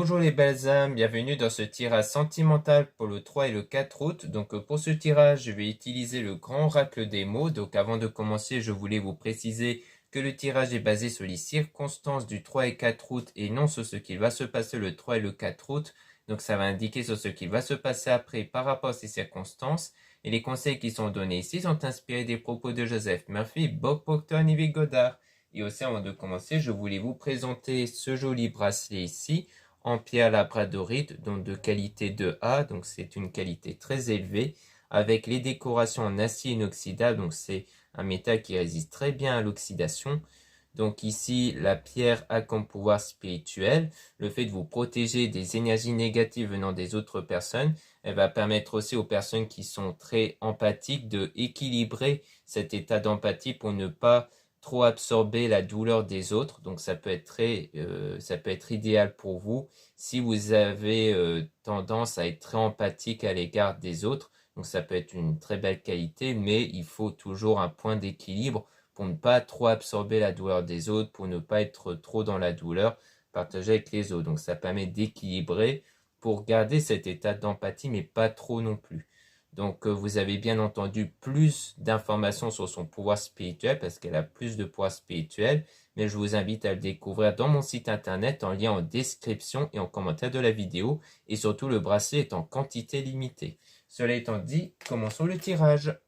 Bonjour les belles âmes, bienvenue dans ce tirage sentimental pour le 3 et le 4 août. Donc pour ce tirage, je vais utiliser le grand oracle des mots. Donc avant de commencer, je voulais vous préciser que le tirage est basé sur les circonstances du 3 et 4 août et non sur ce qu'il va se passer le 3 et le 4 août. Donc ça va indiquer sur ce qu'il va se passer après par rapport à ces circonstances. Et les conseils qui sont donnés ici sont inspirés des propos de Joseph Murphy, Bob Proctor et Yves Godard. Et aussi avant de commencer, je voulais vous présenter ce joli bracelet ici en pierre labradorite, donc de qualité 2A, donc c'est une qualité très élevée, avec les décorations en acier inoxydable, donc c'est un métal qui résiste très bien à l'oxydation. Donc ici, la pierre a comme pouvoir spirituel le fait de vous protéger des énergies négatives venant des autres personnes. Elle va permettre aussi aux personnes qui sont très empathiques de équilibrer cet état d'empathie pour ne pas trop absorber la douleur des autres. Donc ça peut être idéal pour vous si vous avez tendance à être très empathique à l'égard des autres. Donc ça peut être une très belle qualité, mais il faut toujours un point d'équilibre pour ne pas trop absorber la douleur des autres, pour ne pas être trop dans la douleur partagée avec les autres. Donc ça permet d'équilibrer pour garder cet état d'empathie, mais pas trop non plus. Donc vous avez bien entendu plus d'informations sur son pouvoir spirituel parce qu'elle a plus de pouvoir spirituel, mais je vous invite à le découvrir dans mon site internet en lien en description et en commentaire de la vidéo, et surtout le bracelet est en quantité limitée. Cela étant dit, commençons le tirage.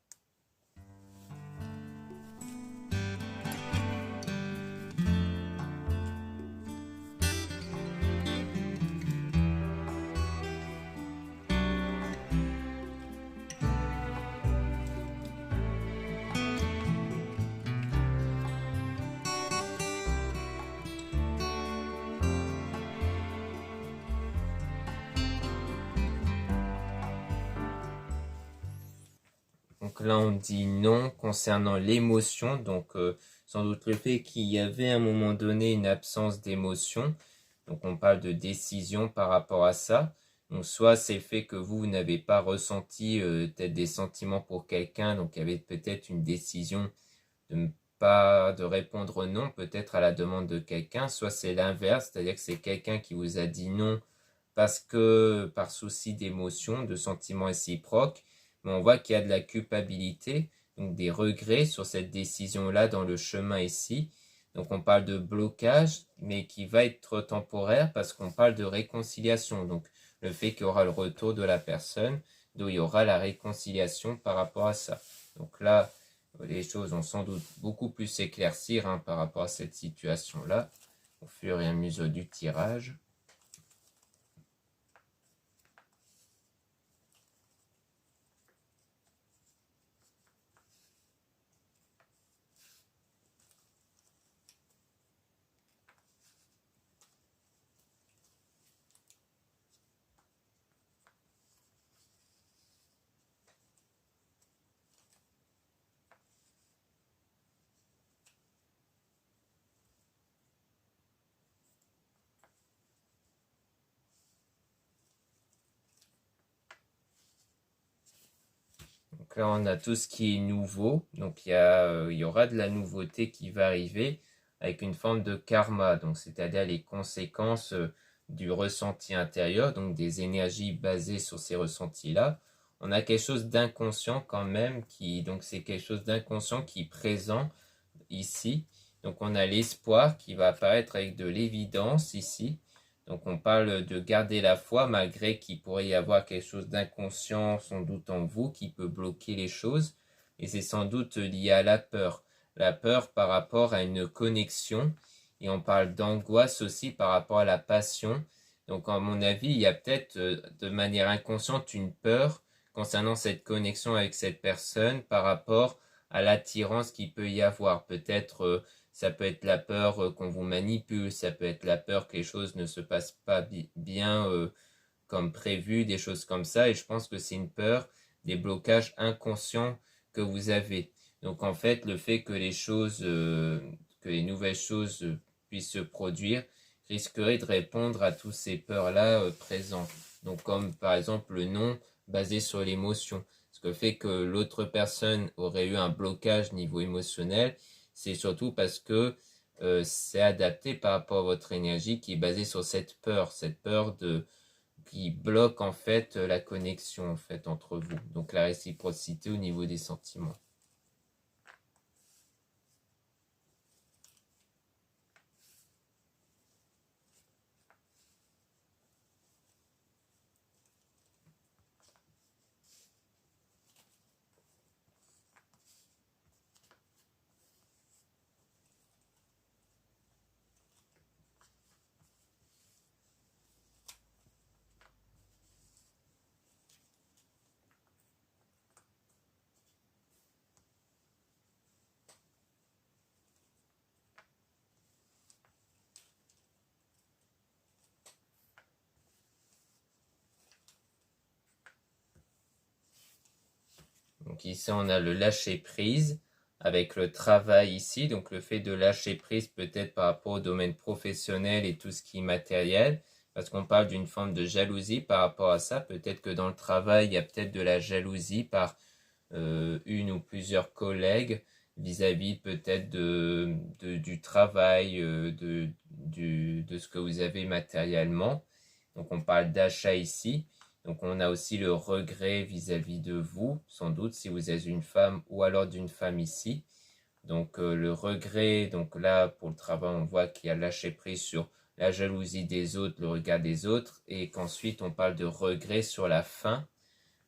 Donc là, on dit non concernant l'émotion. Donc, sans doute le fait qu'il y avait à un moment donné une absence d'émotion. Donc, on parle de décision par rapport à ça. Donc, soit c'est le fait que vous n'avez pas ressenti peut-être des sentiments pour quelqu'un. Donc, il y avait peut-être une décision de ne pas de répondre non peut-être à la demande de quelqu'un. Soit c'est l'inverse, c'est-à-dire que c'est quelqu'un qui vous a dit non parce que par souci d'émotion, de sentiments réciproques, mais on voit qu'il y a de la culpabilité, donc des regrets sur cette décision-là dans le chemin ici. Donc on parle de blocage, mais qui va être temporaire parce qu'on parle de réconciliation. Donc le fait qu'il y aura le retour de la personne, d'où il y aura la réconciliation par rapport à ça. Donc là, les choses vont sans doute beaucoup plus s'éclaircir par rapport à cette situation-là, au fur et à mesure du tirage. Donc là, on a tout ce qui est nouveau. Donc il y aura de la nouveauté qui va arriver avec une forme de karma. Donc c'est-à-dire les conséquences du ressenti intérieur, donc des énergies basées sur ces ressentis-là. On a quelque chose d'inconscient quand même donc c'est quelque chose d'inconscient qui est présent ici. Donc on a l'espoir qui va apparaître avec de l'évidence ici. Donc on parle de garder la foi malgré qu'il pourrait y avoir quelque chose d'inconscient sans doute en vous qui peut bloquer les choses. Et c'est sans doute lié à la peur. La peur par rapport à une connexion. Et on parle d'angoisse aussi par rapport à la passion. Donc à mon avis, il y a peut-être de manière inconsciente une peur concernant cette connexion avec cette personne par rapport à l'attirance qu'il peut y avoir. Peut-être ça peut être la peur qu'on vous manipule, ça peut être la peur que les choses ne se passent pas bien comme prévu, des choses comme ça. Et je pense que c'est une peur des blocages inconscients que vous avez. Donc en fait, le fait que que les nouvelles choses puissent se produire risquerait de répondre à toutes ces peurs-là présentes. Donc comme par exemple le non basé sur l'émotion. Ce que fait que l'autre personne aurait eu un blocage niveau émotionnel, c'est surtout parce que c'est adapté par rapport à votre énergie qui est basée sur cette peur qui bloque en fait la connexion en fait entre vous. Donc la réciprocité au niveau des sentiments. Donc ici, on a le lâcher prise avec le travail ici. Donc le fait de lâcher prise peut-être par rapport au domaine professionnel et tout ce qui est matériel. Parce qu'on parle d'une forme de jalousie par rapport à ça. Peut-être que dans le travail, il y a peut-être de la jalousie par une ou plusieurs collègues vis-à-vis peut-être du travail, de ce que vous avez matériellement. Donc on parle d'achat ici. Donc on a aussi le regret vis-à-vis de vous, sans doute si vous êtes une femme ou alors d'une femme ici. Donc le regret, donc là pour le travail on voit qu'il y a lâché prise sur la jalousie des autres, le regard des autres, et qu'ensuite on parle de regret sur la fin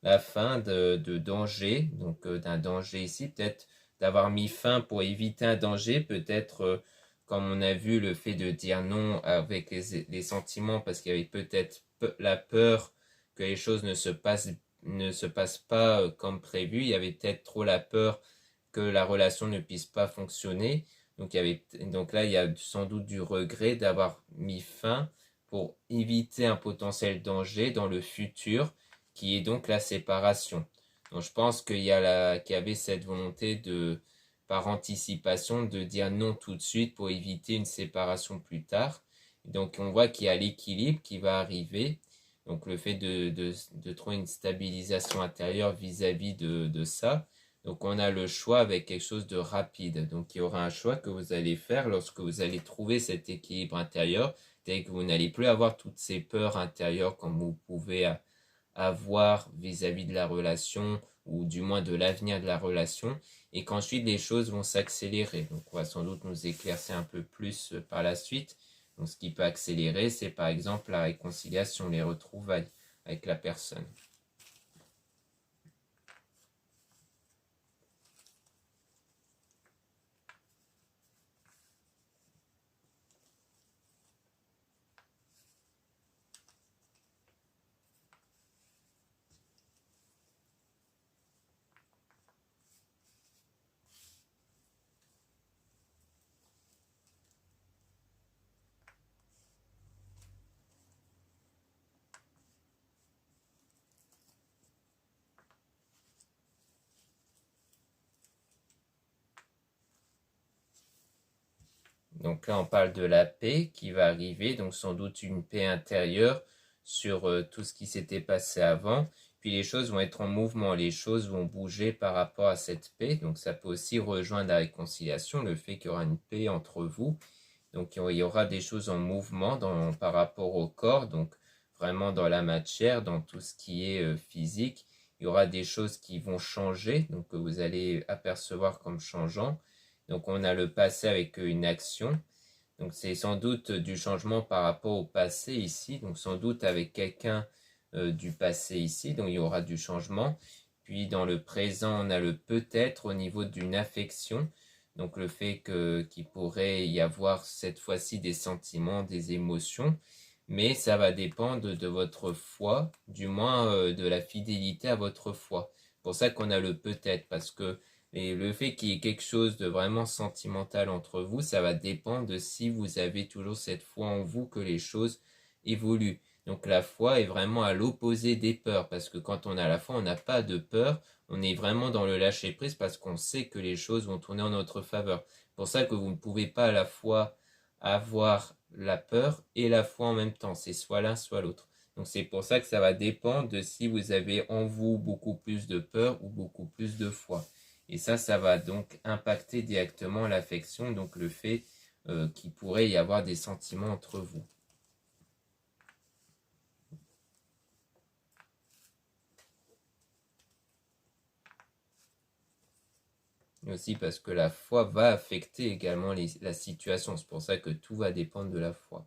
de danger, donc d'un danger ici, peut-être d'avoir mis fin pour éviter un danger, peut-être comme on a vu le fait de dire non avec les sentiments parce qu'il y avait peut-être la peur que les choses ne se passent pas comme prévu, il y avait peut-être trop la peur que la relation ne puisse pas fonctionner. Donc là, il y a sans doute du regret d'avoir mis fin pour éviter un potentiel danger dans le futur, qui est donc la séparation. Donc je pense qu'il y avait cette volonté de, par anticipation, de dire non tout de suite pour éviter une séparation plus tard. Donc on voit qu'il y a l'équilibre qui va arriver. Donc le fait de trouver une stabilisation intérieure vis-à-vis de ça. Donc on a le choix avec quelque chose de rapide. Donc il y aura un choix que vous allez faire lorsque vous allez trouver cet équilibre intérieur, dès que vous n'allez plus avoir toutes ces peurs intérieures comme vous pouvez avoir vis-à-vis de la relation ou du moins de l'avenir de la relation, et qu'ensuite les choses vont s'accélérer. Donc on va sans doute nous éclaircir un peu plus par la suite. Donc ce qui peut accélérer, c'est par exemple la réconciliation, les retrouvailles avec la personne. Donc là, on parle de la paix qui va arriver, donc sans doute une paix intérieure sur tout ce qui s'était passé avant. Puis les choses vont être en mouvement, les choses vont bouger par rapport à cette paix. Donc ça peut aussi rejoindre la réconciliation, le fait qu'il y aura une paix entre vous. Donc il y aura des choses en mouvement par rapport au corps, donc vraiment dans la matière, dans tout ce qui est physique. Il y aura des choses qui vont changer, donc que vous allez apercevoir comme changeant. Donc on a le passé avec une action. Donc c'est sans doute du changement par rapport au passé ici. Donc sans doute avec quelqu'un du passé ici. Donc il y aura du changement. Puis dans le présent, on a le peut-être au niveau d'une affection. Donc le fait qu'il pourrait y avoir cette fois-ci des sentiments, des émotions. Mais ça va dépendre de votre foi, du moins de la fidélité à votre foi. C'est pour ça qu'on a le peut-être, parce que le fait qu'il y ait quelque chose de vraiment sentimental entre vous, ça va dépendre de si vous avez toujours cette foi en vous que les choses évoluent. Donc la foi est vraiment à l'opposé des peurs, parce que quand on a la foi, on n'a pas de peur, on est vraiment dans le lâcher-prise parce qu'on sait que les choses vont tourner en notre faveur. C'est pour ça que vous ne pouvez pas à la fois avoir la peur et la foi en même temps, c'est soit l'un soit l'autre. Donc c'est pour ça que ça va dépendre de si vous avez en vous beaucoup plus de peur ou beaucoup plus de foi. Et ça va donc impacter directement l'affection, donc le fait qu'il pourrait y avoir des sentiments entre vous. Aussi parce que la foi va affecter également la situation. C'est pour ça que tout va dépendre de la foi.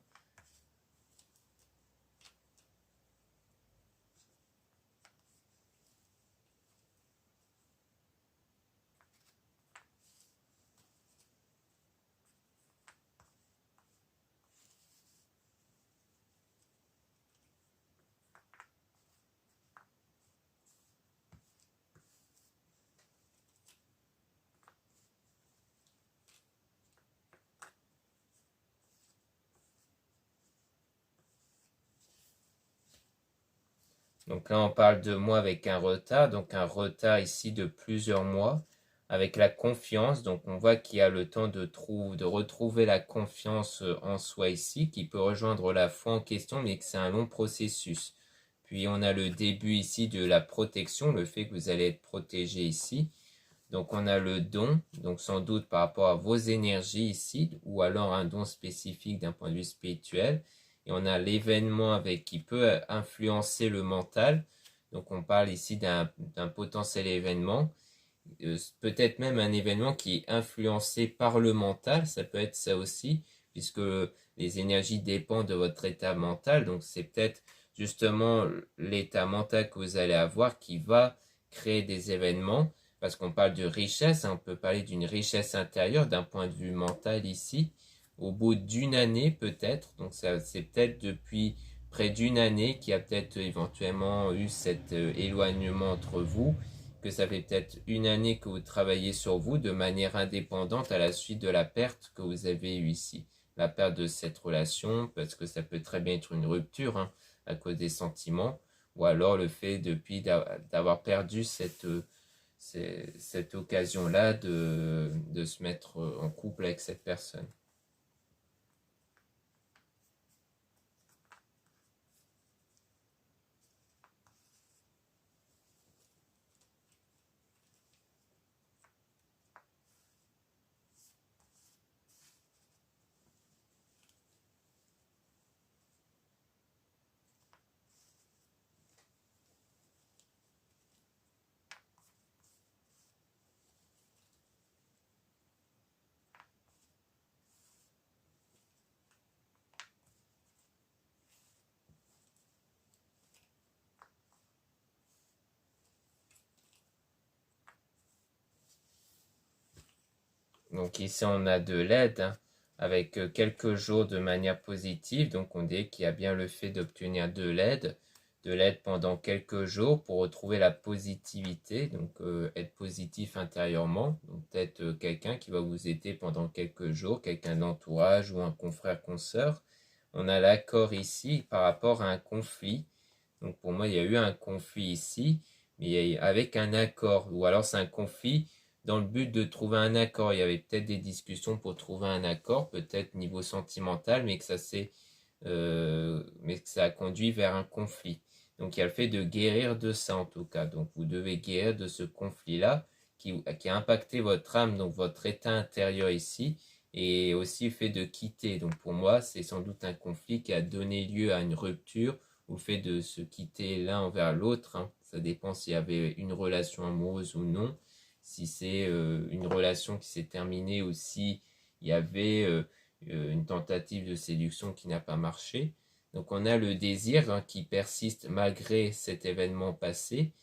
Donc là, on parle de mois avec un retard, donc un retard ici de plusieurs mois, avec la confiance. Donc on voit qu'il y a le temps de retrouver la confiance en soi ici, qui peut rejoindre la foi en question, mais que c'est un long processus. Puis on a le début ici de la protection, le fait que vous allez être protégé ici. Donc on a le don, donc sans doute par rapport à vos énergies ici, ou alors un don spécifique d'un point de vue spirituel. Et on a l'événement avec qui peut influencer le mental. Donc on parle ici d'un potentiel événement, peut-être même un événement qui est influencé par le mental, ça peut être ça aussi, puisque les énergies dépendent de votre état mental. Donc c'est peut-être justement l'état mental que vous allez avoir qui va créer des événements, parce qu'on parle de richesse, on peut parler d'une richesse intérieure d'un point de vue mental ici, au bout d'une année peut-être, donc c'est peut-être depuis près d'une année qu'il y a peut-être éventuellement eu cet éloignement entre vous, que ça fait peut-être une année que vous travaillez sur vous de manière indépendante à la suite de la perte que vous avez eue ici. La perte de cette relation, parce que ça peut très bien être une rupture hein, à cause des sentiments, ou alors le fait depuis d'avoir perdu cette occasion-là de se mettre en couple avec cette personne. Donc ici on a de l'aide hein, avec quelques jours de manière positive. Donc on dit qu'il y a bien le fait d'obtenir de l'aide pendant quelques jours pour retrouver la positivité, donc être positif intérieurement. Donc peut-être quelqu'un qui va vous aider pendant quelques jours, quelqu'un d'entourage ou un confrère, consoeur. On a l'accord ici par rapport à un conflit. Donc pour moi il y a eu un conflit ici, mais avec un accord, ou alors c'est un conflit dans le but de trouver un accord. Il y avait peut-être des discussions pour trouver un accord, peut-être niveau sentimental, mais que ça a conduit vers un conflit. Donc il y a le fait de guérir de ça en tout cas. Donc vous devez guérir de ce conflit-là qui a impacté votre âme, donc votre état intérieur ici, et aussi le fait de quitter. Donc pour moi, c'est sans doute un conflit qui a donné lieu à une rupture, ou le fait de se quitter l'un envers l'autre. Hein. Ça dépend s'il y avait une relation amoureuse ou non, si c'est une relation qui s'est terminée ou si il y avait une tentative de séduction qui n'a pas marché. Donc on a le désir hein, qui persiste malgré cet événement passé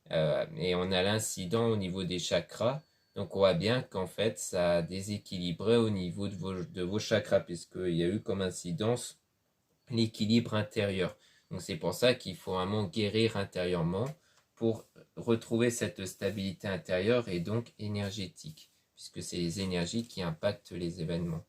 et on a l'incident au niveau des chakras. Donc on voit bien qu'en fait ça a déséquilibré au niveau de vos chakras puisqu'il y a eu comme incidence l'équilibre intérieur. Donc c'est pour ça qu'il faut vraiment guérir intérieurement pour retrouver cette stabilité intérieure et donc énergétique, puisque c'est les énergies qui impactent les événements.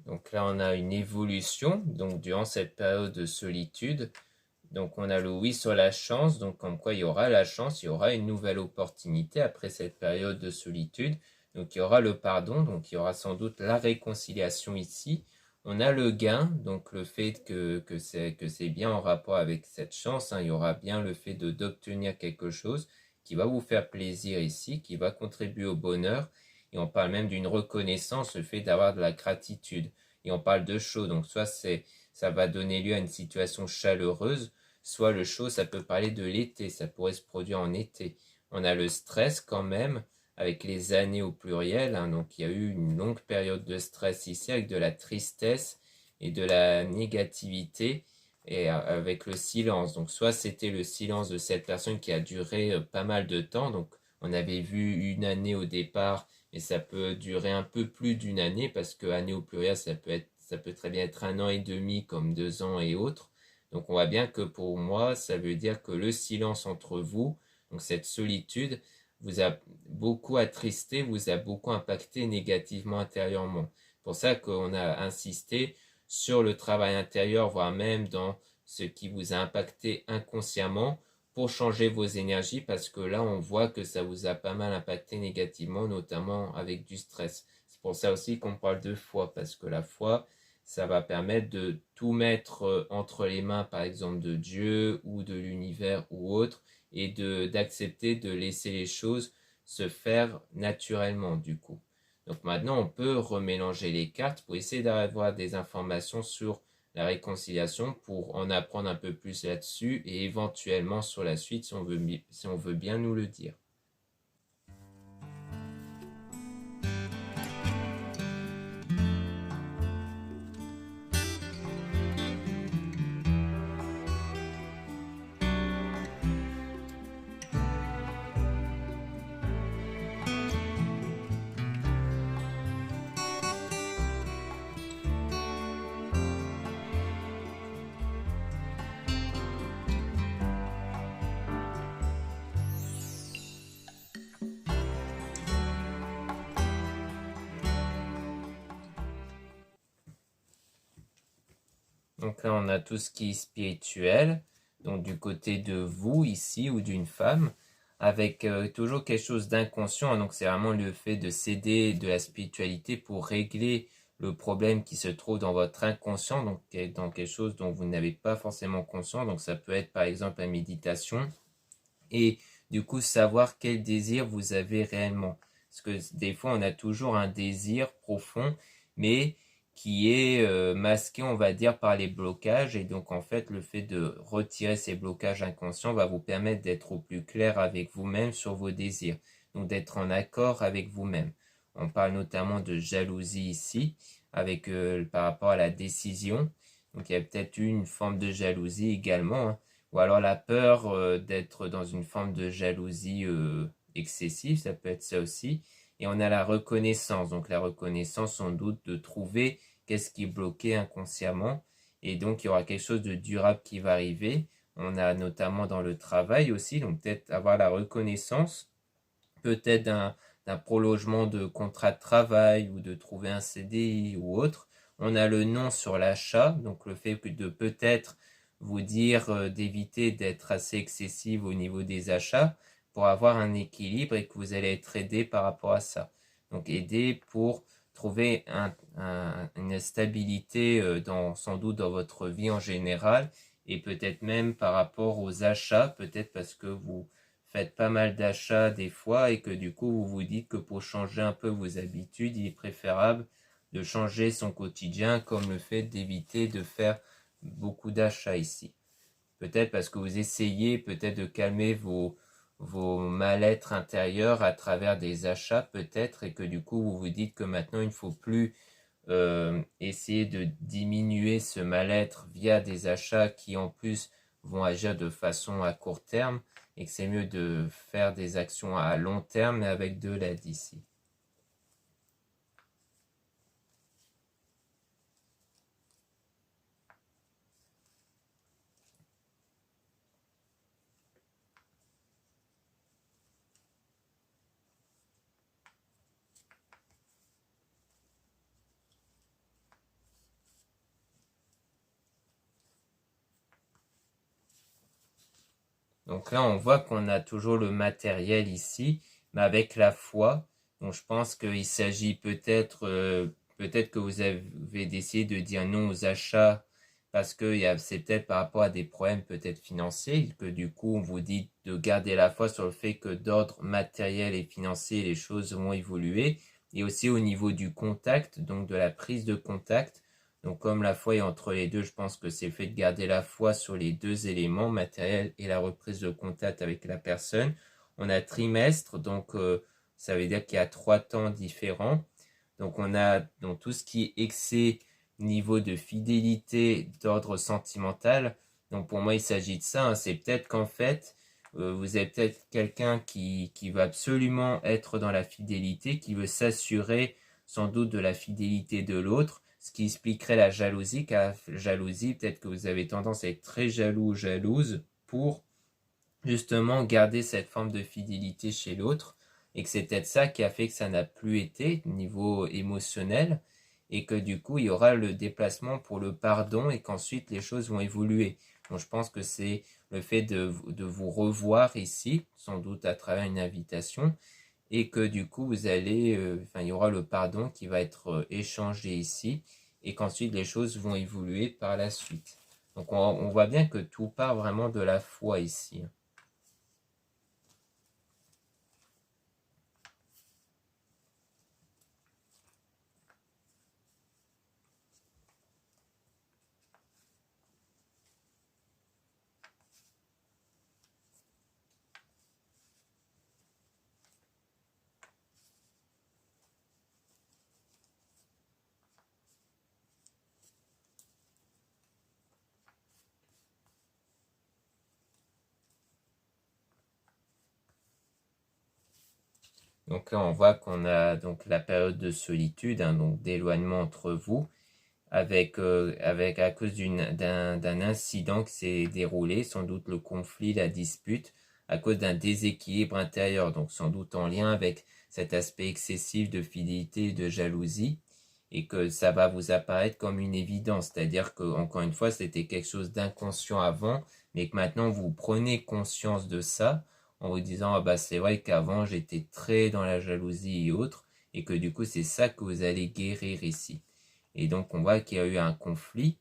Donc là, on a une évolution, donc durant cette période de solitude. Donc on a le oui sur la chance, donc comme quoi il y aura la chance, il y aura une nouvelle opportunité après cette période de solitude. Donc il y aura le pardon, donc il y aura sans doute la réconciliation ici. On a le gain, donc le fait que c'est bien en rapport avec cette chance, hein, il y aura bien le fait d'obtenir quelque chose qui va vous faire plaisir ici, qui va contribuer au bonheur. Et on parle même d'une reconnaissance, le fait d'avoir de la gratitude. Et on parle de chaud, donc soit ça va donner lieu à une situation chaleureuse, soit le chaud, ça peut parler de l'été, ça pourrait se produire en été. On a le stress quand même, avec les années au pluriel, hein, donc il y a eu une longue période de stress ici, avec de la tristesse et de la négativité, et avec le silence. Donc soit c'était le silence de cette personne qui a duré pas mal de temps, donc on avait vu une année au départ, mais ça peut durer un peu plus d'une année, parce que année au pluriel, ça peut très bien être 1 an et demi, comme 2 ans et autres. Donc on voit bien que pour moi, ça veut dire que le silence entre vous, donc cette solitude, vous a beaucoup attristé, vous a beaucoup impacté négativement intérieurement. C'est pour ça qu'on a insisté sur le travail intérieur, voire même dans ce qui vous a impacté inconsciemment pour changer vos énergies, parce que là, on voit que ça vous a pas mal impacté négativement, notamment avec du stress. C'est pour ça aussi qu'on parle de foi, parce que la foi, ça va permettre de tout mettre entre les mains, par exemple, de Dieu ou de l'univers ou autre, et d'accepter de laisser les choses se faire naturellement, du coup. Donc maintenant, on peut remélanger les cartes pour essayer d'avoir des informations sur la réconciliation, pour en apprendre un peu plus là-dessus, et éventuellement sur la suite, si on veut bien nous le dire. Donc là, on a tout ce qui est spirituel, donc du côté de vous ici, ou d'une femme, avec toujours quelque chose d'inconscient. Donc c'est vraiment le fait de céder de la spiritualité pour régler le problème qui se trouve dans votre inconscient, donc dans quelque chose dont vous n'avez pas forcément conscience. Donc ça peut être par exemple la méditation, et du coup savoir quel désir vous avez réellement. Parce que des fois on a toujours un désir profond, mais qui est masqué, on va dire, par les blocages. Et donc en fait le fait de retirer ces blocages inconscients va vous permettre d'être au plus clair avec vous-même sur vos désirs, donc d'être en accord avec vous-même. On parle notamment de jalousie ici, avec par rapport à la décision. Donc il y a peut-être une forme de jalousie également, hein, ou alors la peur d'être dans une forme de jalousie excessive, ça peut être ça aussi. Et on a la reconnaissance, donc la reconnaissance sans doute de trouver qu'est-ce qui est bloqué inconsciemment. Et donc il y aura quelque chose de durable qui va arriver. On a notamment dans le travail aussi, donc peut-être avoir la reconnaissance, peut-être d'un prolongement de contrat de travail, ou de trouver un CDI ou autre. On a le non sur l'achat, donc le fait de peut-être vous dire d'éviter d'être assez excessive au niveau des achats pour avoir un équilibre, et que vous allez être aidé par rapport à ça. Donc aider pour trouver une stabilité sans doute dans votre vie en général, et peut-être même par rapport aux achats, peut-être parce que vous faites pas mal d'achats des fois, et que du coup vous vous dites que pour changer un peu vos habitudes, il est préférable de changer son quotidien, comme le fait d'éviter de faire beaucoup d'achats ici. Peut-être parce que vous essayez peut-être de calmer vos mal-être intérieurs à travers des achats peut-être, et que du coup vous vous dites que maintenant il ne faut plus essayer de diminuer ce mal-être via des achats qui en plus vont agir de façon à court terme, et que c'est mieux de faire des actions à long terme, mais avec de l'aide ici. Donc là, on voit qu'on a toujours le matériel ici, mais avec la foi. Donc je pense qu'il s'agit peut-être que vous avez décidé de dire non aux achats parce que c'est peut-être par rapport à des problèmes peut-être financiers, que du coup on vous dit de garder la foi sur le fait que d'ordre matériel et financier, les choses vont évoluer. Et aussi au niveau du contact, donc de la prise de contact. Donc comme la foi est entre les deux, je pense que c'est le fait de garder la foi sur les deux éléments, matériel et la reprise de contact avec la personne. On a trimestre, donc ça veut dire qu'il y a 3 temps différents. Donc on a donc tout ce qui est excès niveau de fidélité d'ordre sentimental. Donc pour moi il s'agit de ça, hein. C'est peut-être qu'en fait vous êtes peut-être quelqu'un qui va absolument être dans la fidélité, qui veut s'assurer sans doute de la fidélité de l'autre, ce qui expliquerait la jalousie, car la jalousie, peut-être que vous avez tendance à être très jaloux ou jalouse pour justement garder cette forme de fidélité chez l'autre, et que c'est peut-être ça qui a fait que ça n'a plus été au niveau émotionnel, et que du coup il y aura le déplacement pour le pardon, et qu'ensuite les choses vont évoluer. Donc je pense que c'est le fait de vous revoir ici, sans doute à travers une invitation, et que du coup vous allez, il y aura le pardon qui va être échangé ici, et qu'ensuite les choses vont évoluer par la suite. Donc on voit bien que tout part vraiment de la foi ici. Donc là, on voit qu'on a donc la période de solitude, hein, donc d'éloignement entre vous, avec à cause d'un incident qui s'est déroulé, sans doute le conflit, la dispute, à cause d'un déséquilibre intérieur, donc sans doute en lien avec cet aspect excessif de fidélité et de jalousie, et que ça va vous apparaître comme une évidence, c'est-à-dire que encore une fois, c'était quelque chose d'inconscient avant, mais que maintenant vous prenez conscience de ça en vous disant ah bah c'est vrai qu'avant j'étais très dans la jalousie et autres, et que du coup c'est ça que vous allez guérir ici. Et donc on voit qu'il y a eu un conflit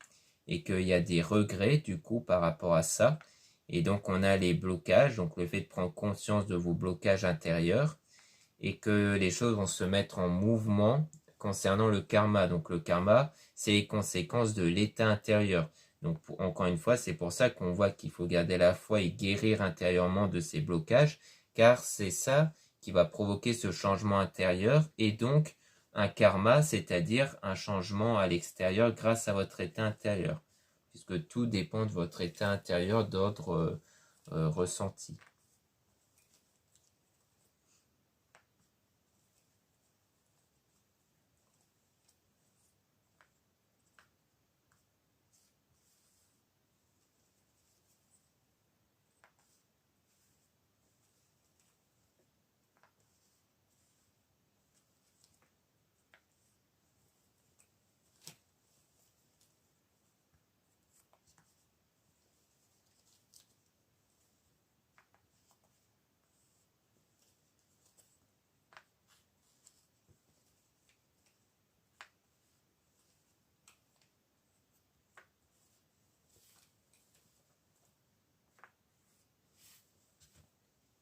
et qu'il y a des regrets du coup par rapport à ça. Et donc on a les blocages, donc le fait de prendre conscience de vos blocages intérieurs, et que les choses vont se mettre en mouvement concernant le karma. Donc le karma, c'est les conséquences de l'état intérieur. Donc encore une fois, c'est pour ça qu'on voit qu'il faut garder la foi et guérir intérieurement de ces blocages, car c'est ça qui va provoquer ce changement intérieur, et donc un karma, c'est-à-dire un changement à l'extérieur grâce à votre état intérieur, puisque tout dépend de votre état intérieur d'ordre ressenti.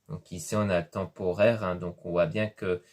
Donc ici on a temporaire, hein, donc on voit bien que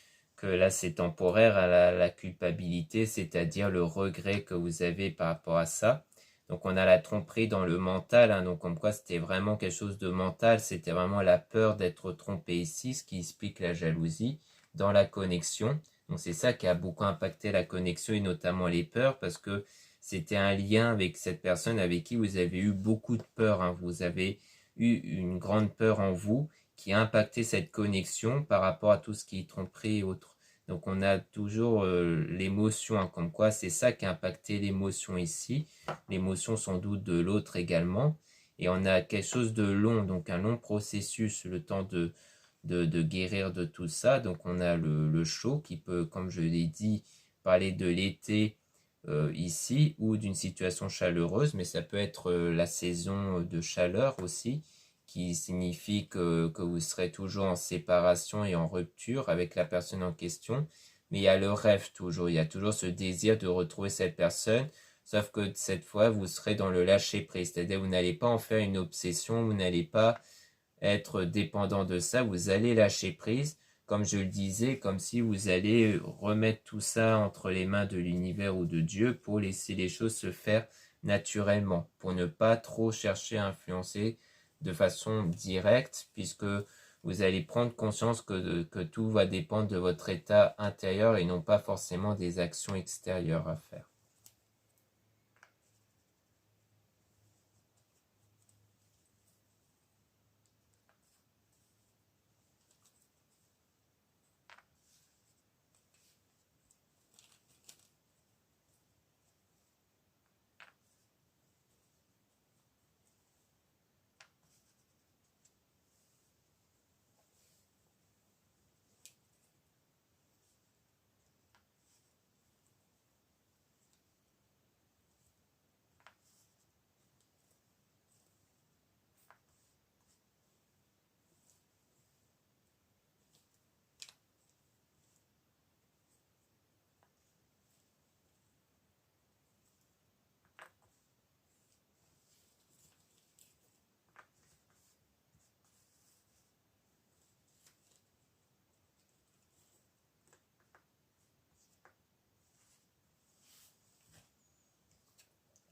là c'est temporaire à la culpabilité, c'est-à-dire le regret que vous avez par rapport à ça. Donc on a la tromperie dans le mental, hein, donc comme quoi c'était vraiment quelque chose de mental, c'était vraiment la peur d'être trompé ici, ce qui explique la jalousie dans la connexion. Donc c'est ça qui a beaucoup impacté la connexion et notamment les peurs, parce que c'était un lien avec cette personne avec qui vous avez eu beaucoup de peur, hein. Vous avez eu une grande peur en vous qui a impacté cette connexion par rapport à tout ce qui est tromperie et autres. Donc on a toujours l'émotion, hein, comme quoi c'est ça qui a impacté l'émotion ici, l'émotion sans doute de l'autre également, et on a quelque chose de long, donc un long processus, le temps de guérir de tout ça. Donc on a le chaud qui peut, comme je l'ai dit, parler de l'été ici, ou d'une situation chaleureuse, mais ça peut être la saison de chaleur aussi, qui signifie que vous serez toujours en séparation et en rupture avec la personne en question. Mais il y a le rêve toujours, il y a toujours ce désir de retrouver cette personne, sauf que cette fois, vous serez dans le lâcher-prise, c'est-à-dire vous n'allez pas en faire une obsession, vous n'allez pas être dépendant de ça, vous allez lâcher prise, comme je le disais, comme si vous allez remettre tout ça entre les mains de l'univers ou de Dieu pour laisser les choses se faire naturellement, pour ne pas trop chercher à influencer de façon directe, puisque vous allez prendre conscience que tout va dépendre de votre état intérieur et non pas forcément des actions extérieures à faire.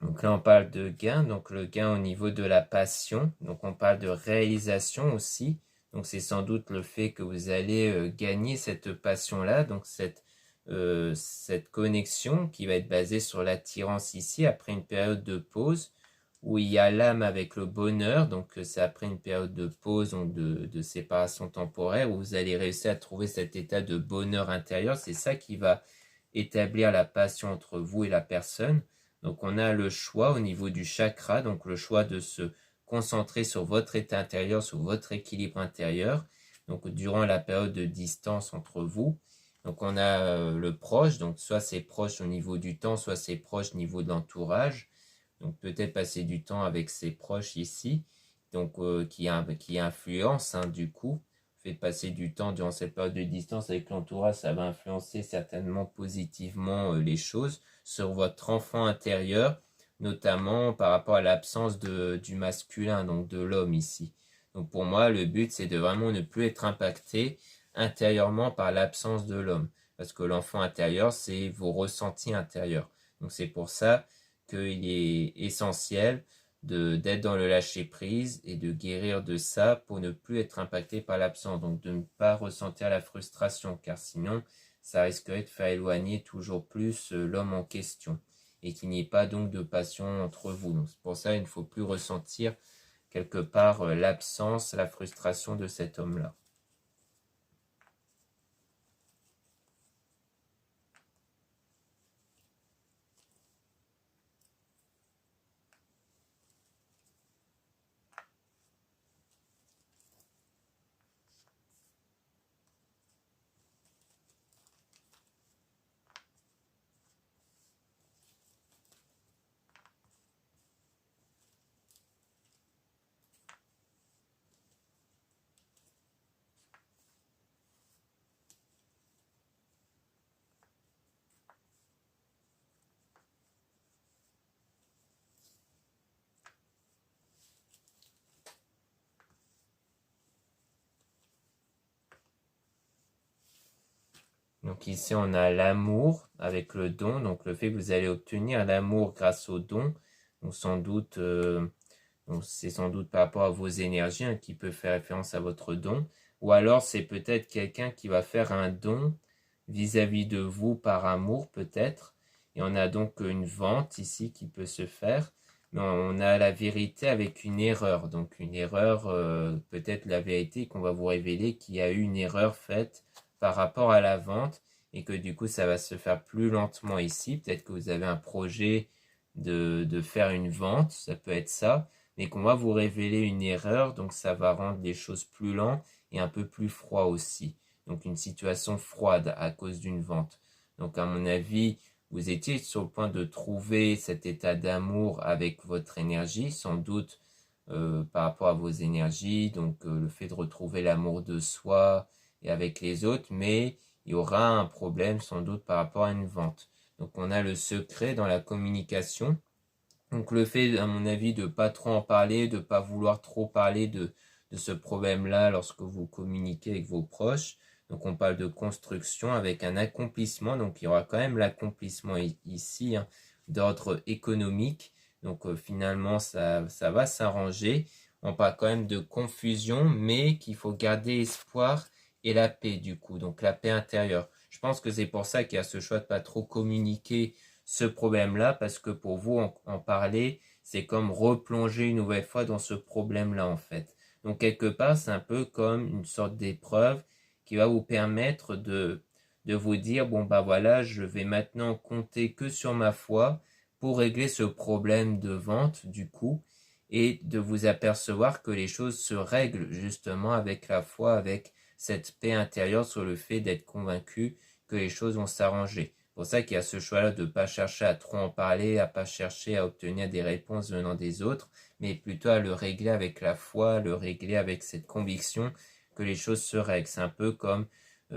Donc là, on parle de gain, donc le gain au niveau de la passion. Donc on parle de réalisation aussi. Donc c'est sans doute le fait que vous allez gagner cette passion-là, donc cette connexion qui va être basée sur l'attirance ici, après une période de pause, où il y a l'âme avec le bonheur, donc c'est après une période de pause, donc de séparation temporaire, où vous allez réussir à trouver cet état de bonheur intérieur. C'est ça qui va établir la passion entre vous et la personne. Donc on a le choix au niveau du chakra, donc le choix de se concentrer sur votre état intérieur, sur votre équilibre intérieur, donc durant la période de distance entre vous. Donc on a le proche, donc soit c'est proche au niveau du temps, soit c'est proche au niveau de l'entourage. Donc peut-être passer du temps avec ses proches ici, donc qui influence du coup. Fait passer du temps durant cette période de distance avec l'entourage, ça va influencer certainement positivement les choses sur votre enfant intérieur, notamment par rapport à l'absence du masculin, donc de l'homme ici. Donc pour moi, le but, c'est de vraiment ne plus être impacté intérieurement par l'absence de l'homme. Parce que l'enfant intérieur, c'est vos ressentis intérieurs. Donc c'est pour ça qu'il est essentiel d'être dans le lâcher-prise et de guérir de ça pour ne plus être impacté par l'absence. Donc de ne pas ressentir la frustration, car sinon, ça risquerait de faire éloigner toujours plus l'homme en question et qu'il n'y ait pas donc de passion entre vous. Donc c'est pour ça qu'il ne faut plus ressentir quelque part l'absence, la frustration de cet homme-là. Donc ici, on a l'amour avec le don, donc le fait que vous allez obtenir l'amour grâce au don. Donc sans doute, c'est sans doute par rapport à vos énergies qui peut faire référence à votre don. Ou alors c'est peut-être quelqu'un qui va faire un don vis-à-vis de vous par amour peut-être. Et on a donc une vente ici qui peut se faire. Mais on a la vérité avec une erreur. Donc une erreur, peut-être la vérité qu'on va vous révéler qu'il y a eu une erreur faite par rapport à la vente et que du coup ça va se faire plus lentement ici. Peut-être que vous avez un projet de faire une vente, ça peut être ça, mais qu'on va vous révéler une erreur, donc ça va rendre les choses plus lentes et un peu plus froid aussi. Donc une situation froide à cause d'une vente. Donc à mon avis, vous étiez sur le point de trouver cet état d'amour avec votre énergie, sans doute par rapport à vos énergies, donc le fait de retrouver l'amour de soi et avec les autres, mais il y aura un problème sans doute par rapport à une vente. Donc on a le secret dans la communication. Donc le fait, à mon avis, de pas trop en parler, de pas vouloir trop parler de ce problème-là lorsque vous communiquez avec vos proches. Donc on parle de construction avec un accomplissement. Donc il y aura quand même l'accomplissement ici hein, d'ordre économique. Donc finalement ça va s'arranger. On parle quand même de confusion, mais qu'il faut garder espoir et la paix du coup. Donc la paix intérieure. Je pense que c'est pour ça qu'il y a ce choix de pas trop communiquer ce problème-là, parce que pour vous en parler, c'est comme replonger une nouvelle fois dans ce problème-là en fait. Donc quelque part, c'est un peu comme une sorte d'épreuve qui va vous permettre de vous dire, bon bah voilà, je vais maintenant compter que sur ma foi pour régler ce problème de vente du coup, et de vous apercevoir que les choses se règlent justement avec la foi, avec cette paix intérieure sur le fait d'être convaincu que les choses vont s'arranger. C'est pour ça qu'il y a ce choix-là de ne pas chercher à trop en parler, à pas chercher à obtenir des réponses venant des autres, mais plutôt à le régler avec la foi, le régler avec cette conviction que les choses se règlent. C'est un peu comme c'est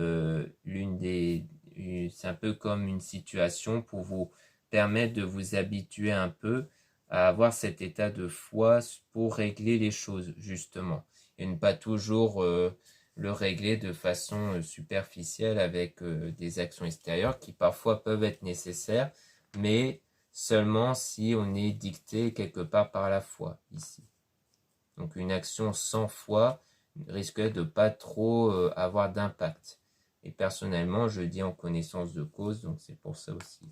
un peu comme une situation pour vous permettre de vous habituer un peu à avoir cet état de foi pour régler les choses justement et ne pas toujours le régler de façon superficielle avec des actions extérieures qui parfois peuvent être nécessaires, mais seulement si on est dicté quelque part par la foi ici. Donc une action sans foi risque de pas trop avoir d'impact. Et personnellement, je dis en connaissance de cause, donc c'est pour ça aussi.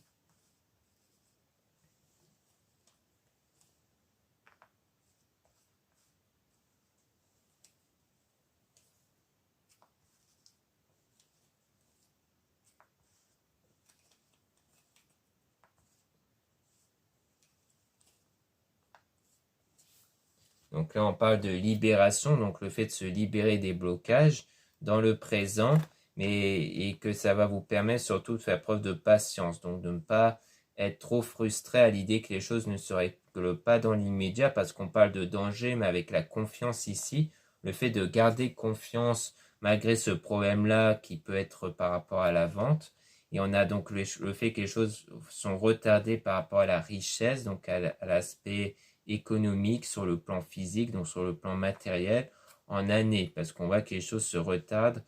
Donc là, on parle de libération, donc le fait de se libérer des blocages dans le présent, et que ça va vous permettre surtout de faire preuve de patience, donc de ne pas être trop frustré à l'idée que les choses ne se règlent pas dans l'immédiat, parce qu'on parle de danger, mais avec la confiance ici, le fait de garder confiance malgré ce problème-là qui peut être par rapport à la vente. Et on a donc le fait que les choses sont retardées par rapport à la richesse, donc à l'aspect économique, sur le plan physique, donc sur le plan matériel, en années, parce qu'on voit que les choses se retardent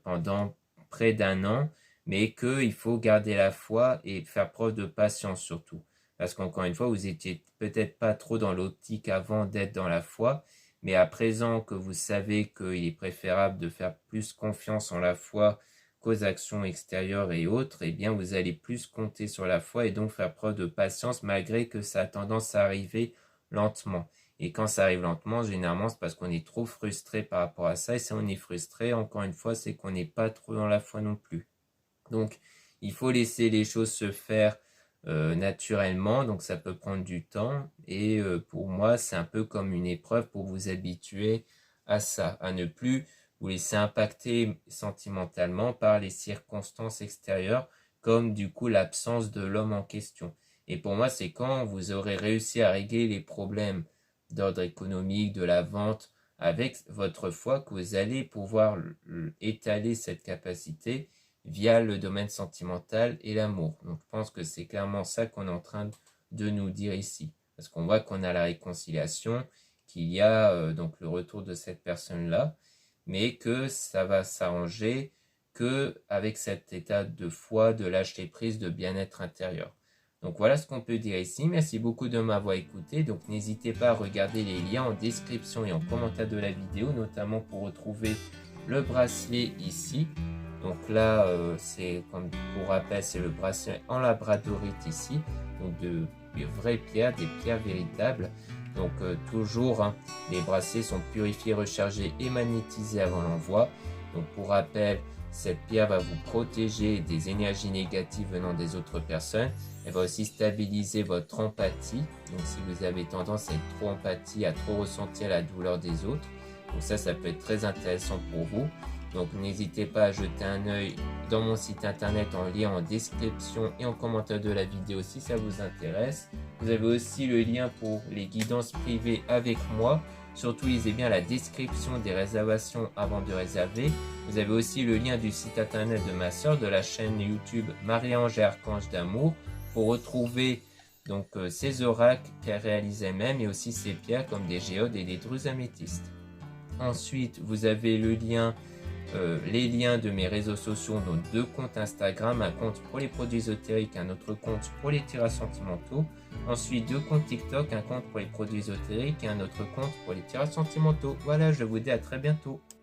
pendant près d'un an, mais qu'il faut garder la foi et faire preuve de patience surtout. Parce qu'encore une fois, vous étiez peut-être pas trop dans l'optique avant d'être dans la foi, mais à présent que vous savez qu'il est préférable de faire plus confiance en la foi qu'aux actions extérieures et autres, eh bien vous allez plus compter sur la foi et donc faire preuve de patience malgré que ça a tendance à arriver lentement. Et quand ça arrive lentement, généralement, c'est parce qu'on est trop frustré par rapport à ça. Et si on est frustré, encore une fois, c'est qu'on n'est pas trop dans la foi non plus. Donc, il faut laisser les choses se faire naturellement. Donc, ça peut prendre du temps. Et pour moi, c'est un peu comme une épreuve pour vous habituer à ça, à ne plus vous laisser impacter sentimentalement par les circonstances extérieures, comme du coup l'absence de l'homme en question. Et pour moi, c'est quand vous aurez réussi à régler les problèmes d'ordre économique, de la vente, avec votre foi, que vous allez pouvoir étaler cette capacité via le domaine sentimental et l'amour. Donc je pense que c'est clairement ça qu'on est en train de nous dire ici. Parce qu'on voit qu'on a la réconciliation, qu'il y a donc le retour de cette personne-là, mais que ça va s'arranger que avec cet état de foi, de lâcher prise, de bien-être intérieur. Donc voilà ce qu'on peut dire ici. Merci beaucoup de m'avoir écouté. Donc n'hésitez pas à regarder les liens en description et en commentaire de la vidéo, notamment pour retrouver le bracelet ici. Donc là, c'est comme pour rappel, c'est le bracelet en labradorite ici. Donc de vraies pierres, des pierres véritables. Donc toujours, hein, les bracelets sont purifiés, rechargés et magnétisés avant l'envoi. Donc pour rappel, cette pierre va vous protéger des énergies négatives venant des autres personnes. Elle va aussi stabiliser votre empathie. Donc si vous avez tendance à être trop empathie, à trop ressentir la douleur des autres, donc ça peut être très intéressant pour vous. Donc n'hésitez pas à jeter un œil dans mon site internet en lien en description et en commentaire de la vidéo si ça vous intéresse. Vous avez aussi le lien pour les guidances privées avec moi. Surtout lisez bien la description des réservations avant de réserver. Vous avez aussi le lien du site internet de ma soeur, de la chaîne YouTube Marie-Ange et Archange d'amour, pour retrouver donc ces oracles qu'elle réalisait même et aussi ces pierres comme des géodes et des drus améthystes. Ensuite, vous avez le lien, les liens de mes réseaux sociaux, donc 2 comptes Instagram, un compte pour les produits ésotériques, un autre compte pour les tirages sentimentaux. Ensuite, 2 comptes TikTok, un compte pour les produits ésotériques et un autre compte pour les tirages sentimentaux. Voilà, je vous dis à très bientôt.